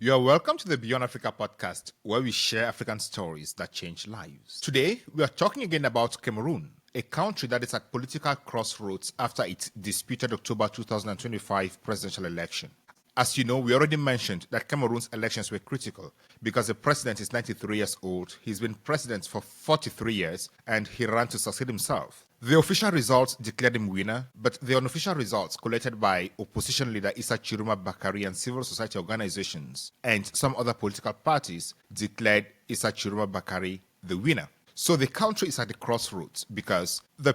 You are welcome to the Beyond Africa podcast, where we share African stories that change lives. Today, we are talking again about Cameroon, a country that is at political crossroads after its disputed October 2025 presidential election. As you know, we already mentioned that Cameroon's elections were critical because the president is 93 years old, he's been president for 43 years, and he ran to succeed himself. The official results declared him winner, but the unofficial results collated by opposition leader Issa Tchiroma Bakary and civil society organizations and some other political parties declared Issa Tchiroma Bakary the winner. So the country is at the crossroads because the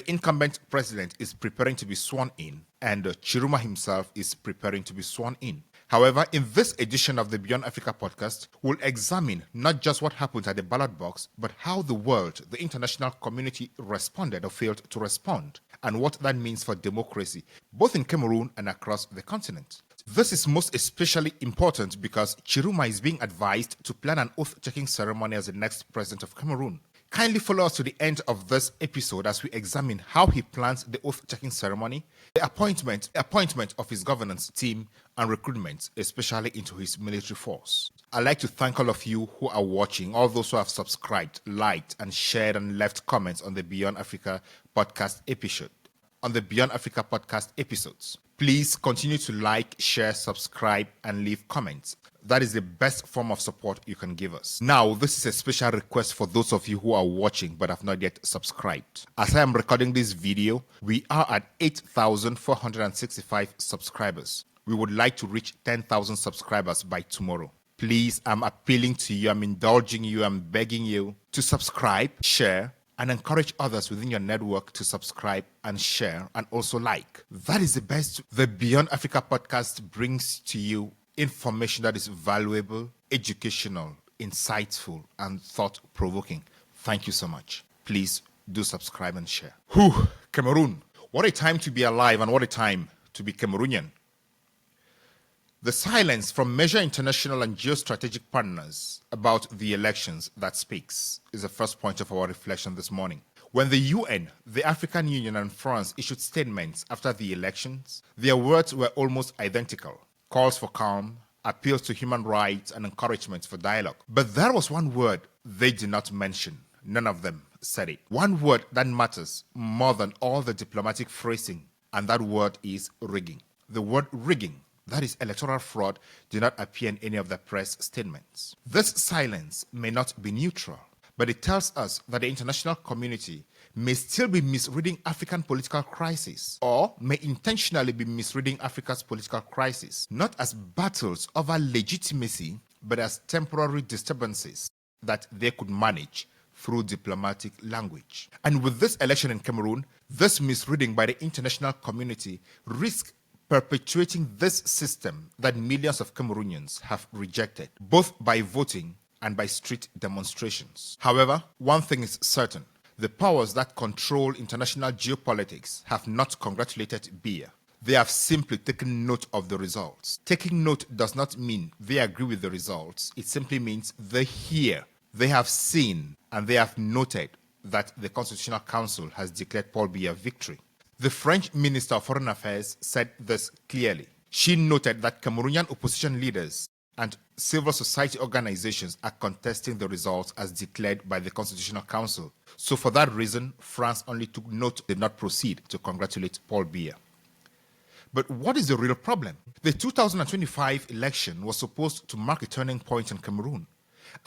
incumbent president, is preparing to be sworn in, and Tchiroma himself is preparing to be sworn in. However, in this edition of the Beyond Africa podcast, we'll examine not just what happened at the ballot box, but how the world, the international community, responded or failed to respond, and what that means for democracy, both in Cameroon and across the continent. This is most especially important because Tchiroma is being advised to plan an oath-taking ceremony as the next president of Cameroon. Kindly follow us to the end of this episode as we examine how he plans the oath-taking ceremony, the appointment of his governance team, and recruitment, especially into his military force. I'd like to thank all of you who are watching, all those who have subscribed, liked, and shared and left comments on the Beyond Africa podcast episode. Please continue to like, share, subscribe, and leave comments. That is the best form of support you can give us. Now, this is a special request for those of you who are watching but have not yet subscribed. As I am recording this video, we are at 8,465 subscribers. We would like to reach 10,000 subscribers by tomorrow. Please, I'm appealing to you, I'm indulging you, I'm begging you to subscribe, share, and encourage others within your network to subscribe and share and also like. That is the best. The Beyond Africa podcast brings to you information that is valuable, educational, insightful, and thought-provoking. Thank you so much. Please do subscribe and share. Cameroon. What a time to be alive and what a time to be Cameroonian. The silence from major international and geostrategic partners about the elections that speaks is the first point of our reflection this morning. When the UN, the African Union, and France issued statements after the elections, their words were almost identical. Calls for calm, appeals to human rights, and encouragement for dialogue. But there was one word they did not mention. None of them said it. One word that matters more than all the diplomatic phrasing, and that word is rigging. The word rigging, that is electoral fraud, did not appear in any of the press statements. This silence may not be neutral, but it tells us that the international community may still be misreading African political crisis, or may intentionally be misreading Africa's political crisis, not as battles over legitimacy, but as temporary disturbances that they could manage through diplomatic language. And with this election in Cameroon, this misreading by the international community risks perpetuating this system that millions of Cameroonians have rejected, both by voting and by street demonstrations. However, one thing is certain. The powers that control international geopolitics have not congratulated Biya. They have simply taken note of the results. Taking note does not mean they agree with the results. It simply means they hear, they have seen, and they have noted that the Constitutional Council has declared Paul Biya victory. The French Minister of Foreign Affairs said this clearly. She noted that Cameroonian opposition leaders and civil society organizations are contesting the results as declared by the Constitutional Council. So for that reason, France only took note, did not proceed to congratulate Paul Biya. But what is the real problem? The 2025 election was supposed to mark a turning point in Cameroon.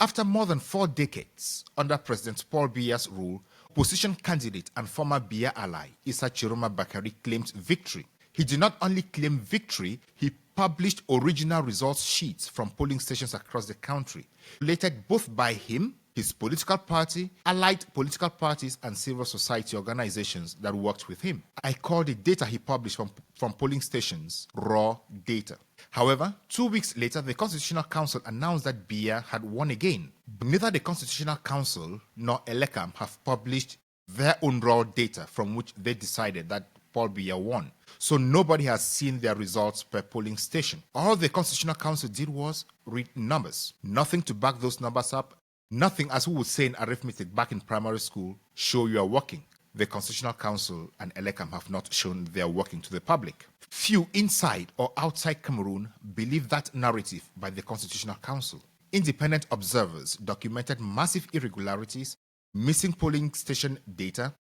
After more than 4 decades under President Paul Biya's rule, opposition candidate and former Biya ally Issa Tchiroma Bakary claimed victory. He did not only claim victory, he published original results sheets from polling stations across the country, related both by him, his political party, allied political parties, and civil society organizations that worked with him. I call the data he published from polling stations raw data. However, 2 weeks later, the Constitutional Council announced that Biya had won again. Neither the Constitutional Council nor Electoral have published their own raw data from which they decided that Paul Biya won. So nobody has seen their results per polling station. All the Constitutional Council did was read numbers. Nothing to back those numbers up. Nothing, as we would say in arithmetic back in primary school, show you are working. the Constitutional Council and Elecam have not shown their working to the public. Few inside or outside Cameroon believe that narrative by the Constitutional Council. Independent observers documented massive irregularities, missing polling station data,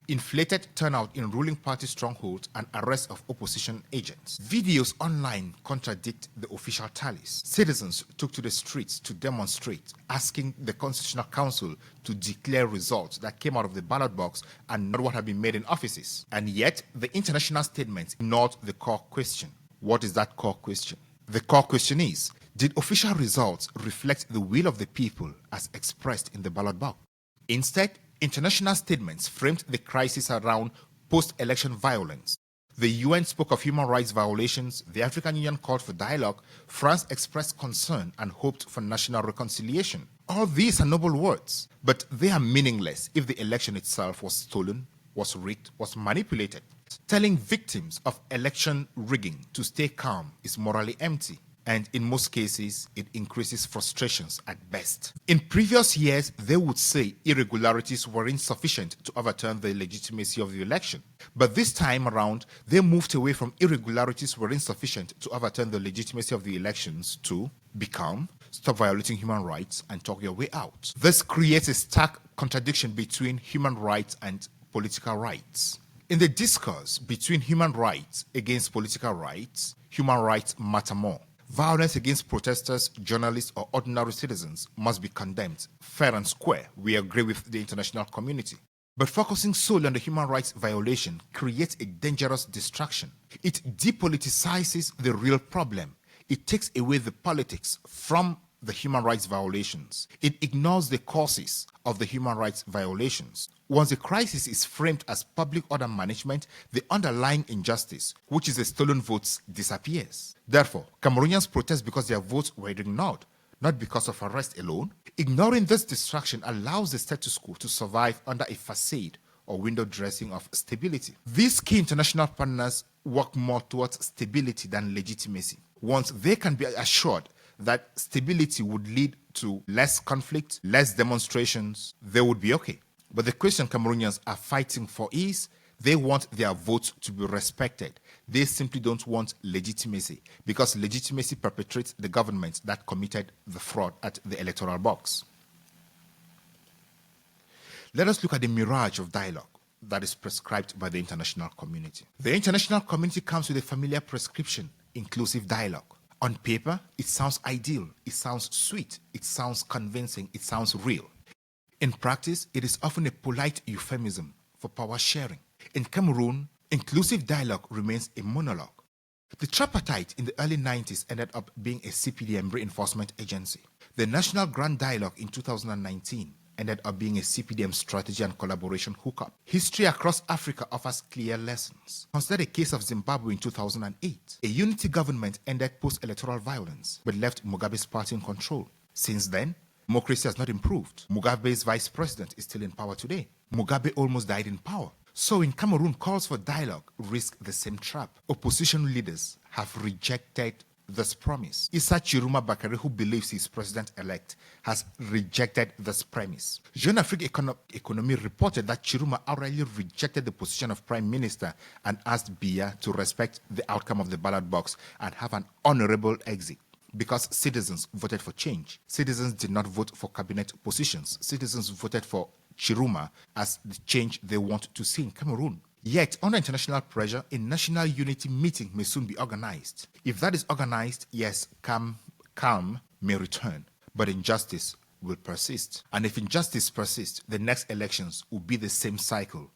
inflated turnout in ruling party strongholds, and arrest of opposition agents. Videos online contradict the official tallies. Citizens took to the streets to demonstrate, asking the Constitutional Council to declare results that came out of the ballot box and not what had been made in offices. And yet, the international statement ignored the core question. What is that core question? The core question is, did official results reflect the will of the people as expressed in the ballot box? Instead, international statements framed the crisis around post-election violence. The UN spoke of human rights violations, the African Union called for dialogue, France expressed concern and hoped for national reconciliation. All these are noble words, but they are meaningless if the election itself was stolen, was rigged, was manipulated. Telling victims of election rigging to stay calm is morally empty, and in most cases, it increases frustrations at best. In previous years, they would say irregularities were insufficient to overturn the legitimacy of the election. But this time around, they moved away from irregularities were insufficient to overturn the legitimacy of the elections to be calm, stop violating human rights, and talk your way out. This creates a stark contradiction between human rights and political rights. In the discourse between human rights against political rights, human rights matter more. Violence against protesters, journalists, or ordinary citizens must be condemned, fair and square. We agree with the international community. But focusing solely on the human rights violation creates a dangerous distraction. It depoliticizes the real problem. It takes away the politics from the human rights violations. It ignores the causes of the human rights violations. Once a crisis is framed as public order management, the underlying injustice, which is the stolen votes, disappears. Therefore, Cameroonians protest because their votes were ignored, not because of arrest alone. Ignoring this distraction allows the status quo to survive under a facade or window dressing of stability. These key international partners work more towards stability than legitimacy. Once they can be assured that stability would lead to less conflict, less demonstrations, they would be okay. But the question Cameroonians are fighting for is they want their votes to be respected. They simply don't want legitimacy because legitimacy perpetrates the government that committed the fraud at the electoral box. Let us look at the mirage of dialogue that is prescribed by the international community. The international community comes with a familiar prescription, inclusive dialogue. On paper, it sounds ideal, it sounds sweet, it sounds convincing, it sounds real. In practice, it is often a polite euphemism for power sharing. In Cameroon, inclusive dialogue remains a monologue. The tripartite in the early 90s ended up being a CPDM reinforcement agency. The National Grand Dialogue in 2019 ended up being a CPDM strategy and collaboration hookup. History across Africa offers clear lessons. Consider the case of Zimbabwe in 2008. A unity government ended post-electoral violence, but left Mugabe's party in control. Since then, democracy has not improved. Mugabe's vice president is still in power today. Mugabe almost died in power. So in Cameroon, calls for dialogue risk the same trap. Opposition leaders have rejected this promise. Issa Tchiroma Bakary, who believes he is president-elect, has rejected this premise. Jeune Afrique Economie reported that Tchiroma outrightly rejected the position of prime minister and asked Biya to respect the outcome of the ballot box and have an honorable exit. Because citizens voted for change. Citizens did not vote for cabinet positions. Citizens voted for Tchiroma as the change they want to see in Cameroon. Yet, under international pressure, a national unity meeting may soon be organized. If that is organized, yes, calm may return, but injustice will persist. And if injustice persists, the next elections will be the same cycle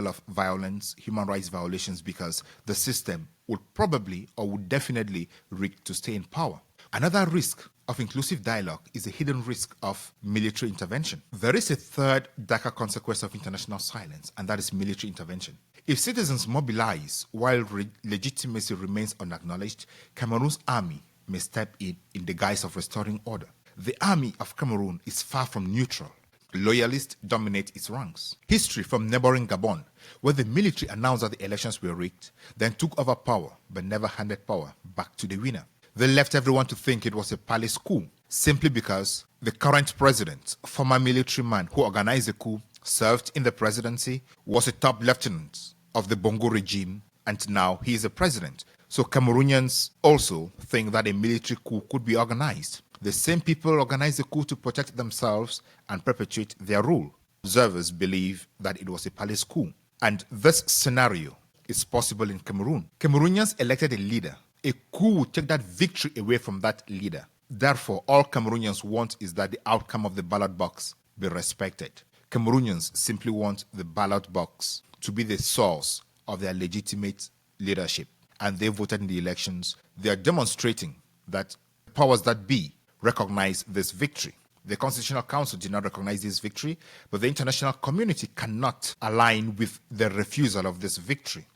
of violence, human rights violations, because the system would probably or would definitely rig to stay in power. Another risk of inclusive dialogue is a hidden risk of military intervention. There is a third darker consequence of international silence, and that is military intervention. If citizens mobilize while legitimacy remains unacknowledged, Cameroon's army may step in the guise of restoring order. The army of Cameroon is far from neutral. Loyalists dominate its ranks. History from neighboring Gabon, where the military announced that the elections were rigged, then took over power but never handed power back to the winner. They left everyone to think it was a palace coup, simply because the current president, former military man who organized the coup, served in the presidency, was a top lieutenant of the Bongo regime, and now he is a president. So Cameroonians also think that a military coup could be organized. The same people organized the coup to protect themselves and perpetuate their rule. Observers believe that it was a palace coup. And this scenario is possible in Cameroon. Cameroonians elected a leader. A coup would take that victory away from that leader. Therefore, all Cameroonians want is that the outcome of the ballot box be respected. Cameroonians simply want the ballot box to be the source of their legitimate leadership. And they voted in the elections. They are demonstrating that the powers that be recognize this victory. The Constitutional Council did not recognize this victory, but the international community cannot align with the refusal of this victory.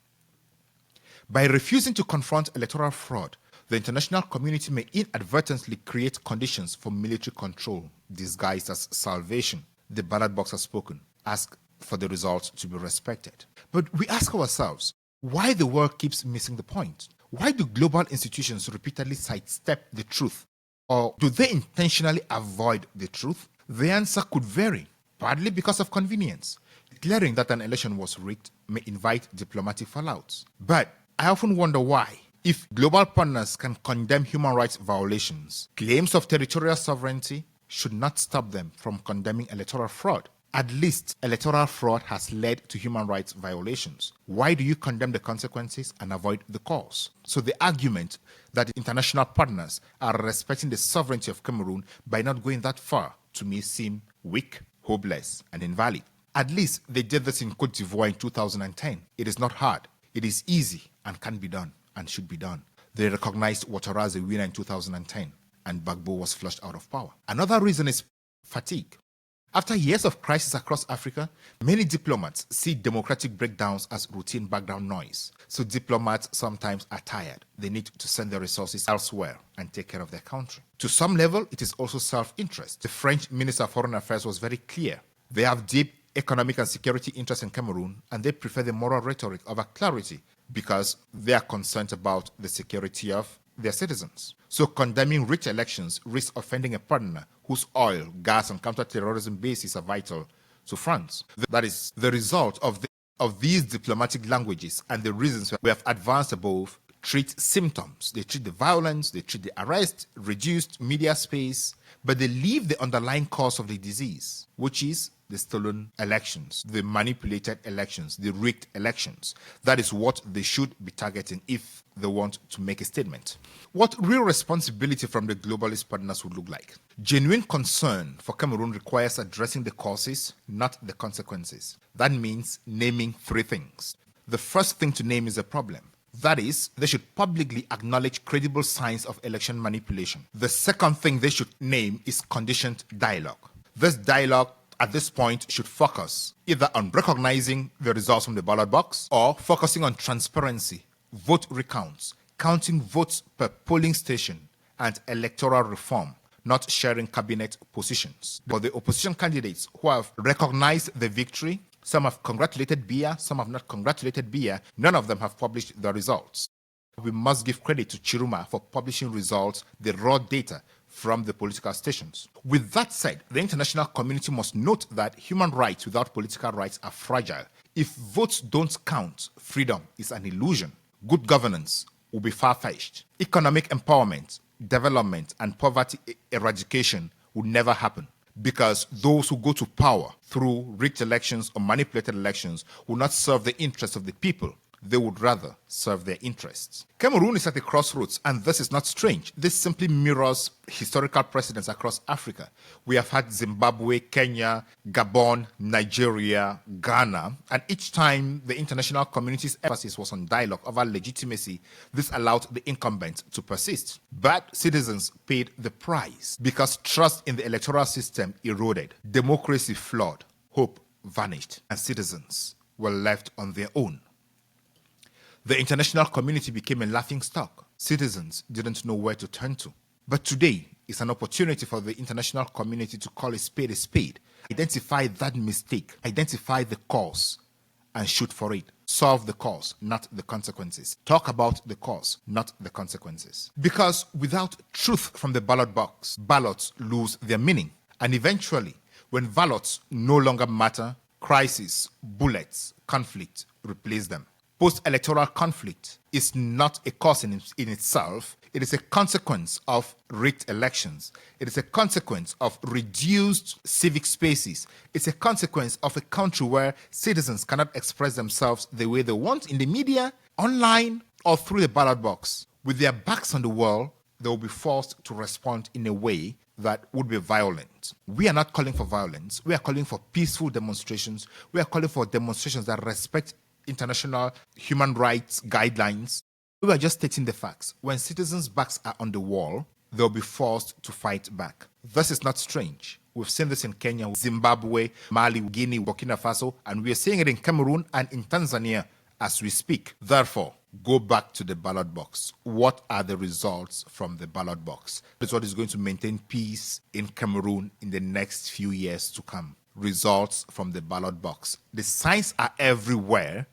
By refusing to confront electoral fraud, the international community may inadvertently create conditions for military control disguised as salvation. The ballot box has spoken. Ask for the results to be respected. But we ask ourselves, why the world keeps missing the point? Why do global institutions repeatedly sidestep the truth? Or do they intentionally avoid the truth? The answer could vary, partly because of convenience. Declaring that an election was rigged may invite diplomatic fallouts. But I often wonder why. If global partners can condemn human rights violations, claims of territorial sovereignty should not stop them from condemning electoral fraud. At least electoral fraud has led to human rights violations. Why do you condemn the consequences and avoid the cause? So the argument that international partners are respecting the sovereignty of Cameroon by not going that far, to me, seem weak, hopeless, and invalid. At least they did this in Cote d'Ivoire in 2010. It is not hard. It is easy and can be done and should be done. They recognized Ouattara as a winner in 2010, and Gbagbo was flushed out of power. Another reason is fatigue. After years of crisis across Africa, many diplomats see democratic breakdowns as routine background noise. So diplomats sometimes are tired. They need to send their resources elsewhere and take care of their country. To some level, it is also self-interest. The French Minister of Foreign Affairs was very clear. They have deep economic and security interests in Cameroon, and they prefer the moral rhetoric over clarity because they are concerned about the security of their citizens. So condemning rich elections risks offending a partner whose oil, gas, and counter-terrorism bases are vital to France. That is the result of these diplomatic languages, and the reasons we have advanced above treat symptoms. They treat the violence, they treat the arrest, reduced media space, but they leave the underlying cause of the disease, which is the stolen elections, the manipulated elections, the rigged elections. That is what they should be targeting if they want to make a statement. What real responsibility from the globalist partners would look like? Genuine concern for Cameroon requires addressing the causes, not the consequences. That means naming three things. The first thing to name is a problem. That is, they should publicly acknowledge credible signs of election manipulation. The second thing they should name is conditioned dialogue. This dialogue at this point should focus either on recognizing the results from the ballot box or focusing on transparency, vote recounts, counting votes per polling station, and electoral reform, not sharing cabinet positions. For the opposition candidates who have recognized the victory, some have congratulated Biya, some have not congratulated Biya, none of them have published the results. We must give credit to Tchiroma for publishing results, the raw data from the political stations. With that said, the international community must note that human rights without political rights are fragile. If votes don't count, freedom is an illusion. Good governance will be far-fetched. Economic empowerment, development, and poverty eradication will never happen, because those who go to power through rigged elections or manipulated elections will not serve the interests of the people. They would rather serve their interests. Cameroon is at a crossroads, and this is not strange. This simply mirrors historical precedents across Africa. We have had Zimbabwe, Kenya, Gabon, Nigeria, Ghana, and each time the international community's emphasis was on dialogue over legitimacy, this allowed the incumbent to persist. But citizens paid the price because trust in the electoral system eroded, democracy flawed, hope vanished, and citizens were left on their own. The international community became a laughingstock. Citizens didn't know where to turn to. But today is an opportunity for the international community to call a spade, identify that mistake, identify the cause, and shoot for it. Solve the cause, not the consequences. Talk about the cause, not the consequences. Because without truth from the ballot box, ballots lose their meaning. And eventually, when ballots no longer matter, crisis, bullets, conflict replace them. Post-electoral conflict is not a cause in itself. It is a consequence of rigged elections. It is a consequence of reduced civic spaces. It's a consequence of a country where citizens cannot express themselves the way they want in the media, online, or through the ballot box. With their backs on the wall, they will be forced to respond in a way that would be violent. We are not calling for violence. We are calling for peaceful demonstrations. We are calling for demonstrations that respect international human rights guidelines. We are just stating the facts. When citizens' backs are on the wall, they'll be forced to fight back. This is not strange. We've seen this in Kenya, Zimbabwe, Mali, Guinea, Burkina Faso, and we are seeing it in Cameroon and in Tanzania as we speak. Therefore, go back to the ballot box. What are the results from the ballot box? This is what is going to maintain peace in Cameroon in the next few years to come. Results from the ballot box. The signs are everywhere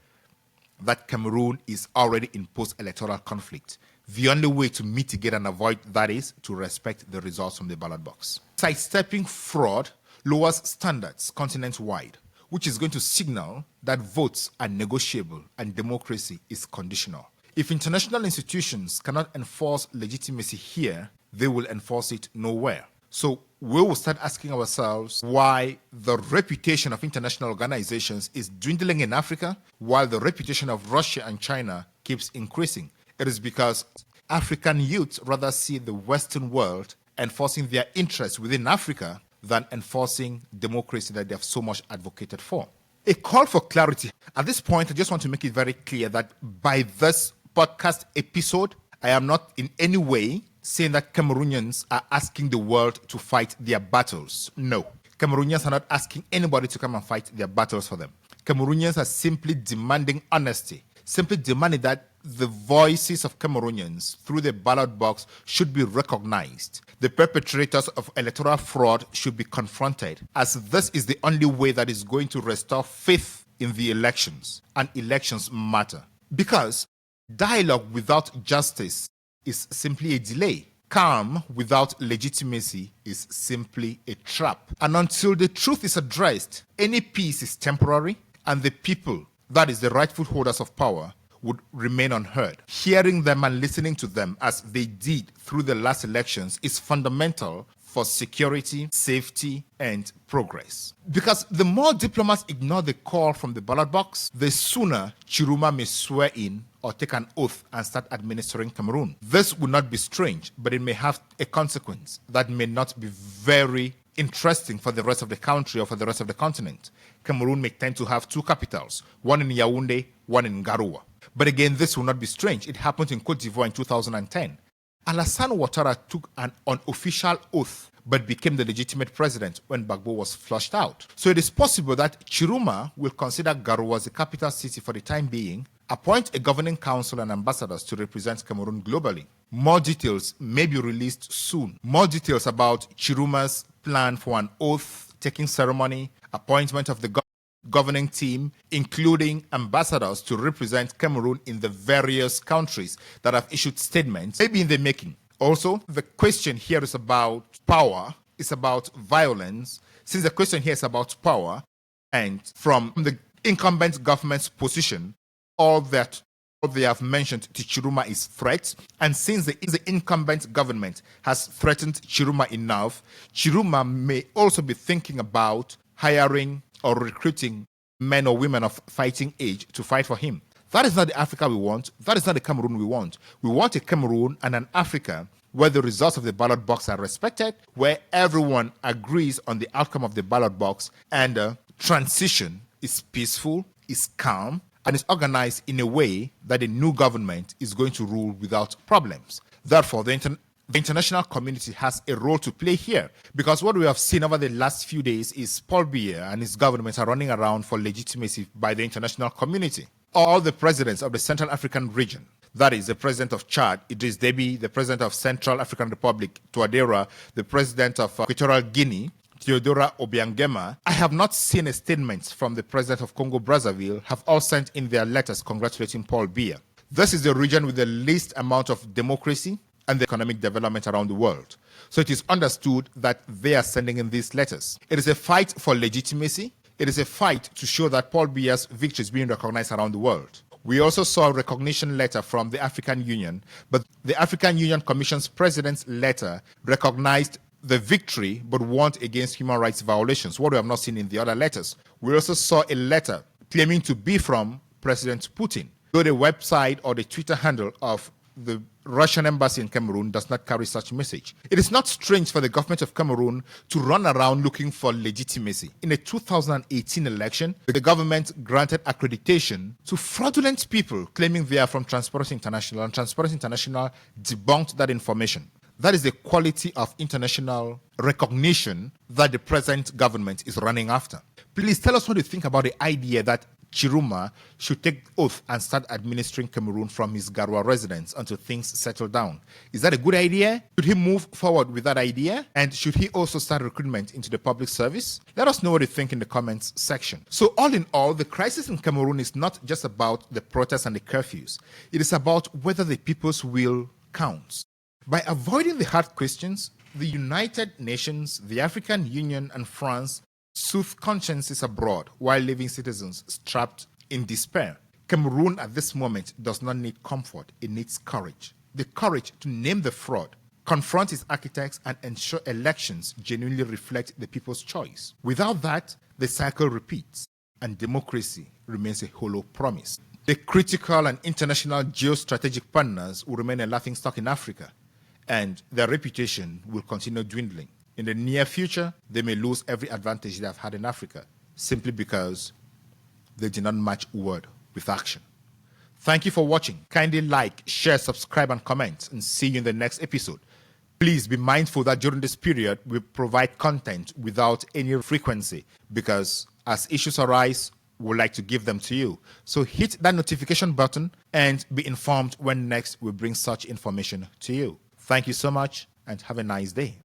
that Cameroon is already in post-electoral conflict. The only way to mitigate and avoid that is to respect the results from the ballot box. Sidestepping fraud lowers standards continent-wide, which is going to signal that votes are negotiable and democracy is conditional. If international institutions cannot enforce legitimacy here, they will enforce it nowhere. So we will start asking ourselves why the reputation of international organizations is dwindling in Africa while the reputation of Russia and China keeps increasing. It is because African youth rather see the Western world enforcing their interests within Africa than enforcing democracy that they have so much advocated for. A call for clarity. At this point, I just want to make it very clear that by this podcast episode, I am not in any way saying that Cameroonians are asking the world to fight their battles. No. Cameroonians are not asking anybody to come and fight their battles for them. Cameroonians are simply demanding honesty, simply demanding that the voices of Cameroonians through the ballot box should be recognized. The perpetrators of electoral fraud should be confronted, as this is the only way that is going to restore faith in the elections, and elections matter. Because dialogue without justice is simply a delay. Calm without legitimacy is simply a trap. And until the truth is addressed, any peace is temporary, and the people, that is the rightful holders of power, would remain unheard. Hearing them and listening to them as they did through the last elections is fundamental for security, safety, and progress. Because the more diplomats ignore the call from the ballot box, the sooner Tchiroma may swear in or take an oath and start administering Cameroon. This would not be strange, but it may have a consequence that may not be very interesting for the rest of the country or for the rest of the continent. Cameroon may tend to have two capitals, one in Yaoundé, one in Garoua. But again, this will not be strange. It happened in Cote d'Ivoire in 2010. Alassane Ouattara took an unofficial oath but became the legitimate president when Gbagbo was flushed out. So it is possible that Tchiroma will consider Garoua as the capital city for the time being, appoint a governing council and ambassadors to represent Cameroon globally. More details may be released soon. More details about Tchiroma's plan for an oath-taking ceremony, appointment of the governing team, including ambassadors to represent Cameroon in the various countries that have issued statements, may be in the making. Also, the question here is about power, it's about violence. Since the question here is about power, and from the incumbent government's position, all that they have mentioned to Tchiroma is threats, and since the incumbent government has threatened Tchiroma enough, Tchiroma may also be thinking about hiring or recruiting men or women of fighting age to fight for him. That is not the Africa we want. That is not the Cameroon we want. We want a Cameroon and an Africa where the results of the ballot box are respected, where everyone agrees on the outcome of the ballot box, and transition is peaceful, is calm, and is organized in a way that a new government is going to rule without problems. Therefore, the international community has a role to play here, because what we have seen over the last few days is Paul Biya and his government are running around for legitimacy by the international community. All the presidents of the Central African region, that is the president of Chad, Idriss Déby, the president of Central African Republic, Touadéra, the president of Equatorial Guinea, Théodora Obiangema, I have not seen a statement from the president of Congo-Brazzaville, have all sent in their letters congratulating Paul Biya. This is the region with the least amount of democracy and the economic development around the world. So it is understood that they are sending in these letters. It is a fight for legitimacy. It is a fight to show that Paul Biya's victory is being recognized around the world. We also saw a recognition letter from the African Union, but the African Union Commission's president's letter recognized the victory but warned against human rights violations, what we have not seen in the other letters. We also saw a letter claiming to be from President Putin, though the website or the Twitter handle of the Russian embassy in Cameroon does not carry such message. It is not strange for the government of Cameroon to run around looking for legitimacy. In the 2018 election, the government granted accreditation to fraudulent people claiming they are from Transparency International, and Transparency International debunked that information. That is the quality of international recognition that the present government is running after. Please tell us what you think about the idea that Tchiroma should take oath and start administering Cameroon from his Garoua residence until things settle down. Is that a good idea? Should he move forward with that idea? And should he also start recruitment into the public service? Let us know what you think in the comments section. So all in all, the crisis in Cameroon is not just about the protests and the curfews. It is about whether the people's will counts. By avoiding the hard questions, the United Nations, the African Union, and France soothe consciences abroad while leaving citizens strapped in despair. Cameroon at this moment does not need comfort, it needs courage. The courage to name the fraud, confront its architects, and ensure elections genuinely reflect the people's choice. Without that, the cycle repeats, and democracy remains a hollow promise. The critical and international geostrategic partners will remain a laughingstock in Africa, and their reputation will continue dwindling. In the near future, they may lose every advantage they have had in Africa simply because they did not match word with action. Thank you for watching. Kindly like, share, subscribe, and comment, and see you in the next episode. Please be mindful that during this period, we provide content without any frequency because as issues arise, we'd like to give them to you. So hit that notification button and be informed when next we bring such information to you. Thank you so much and have a nice day.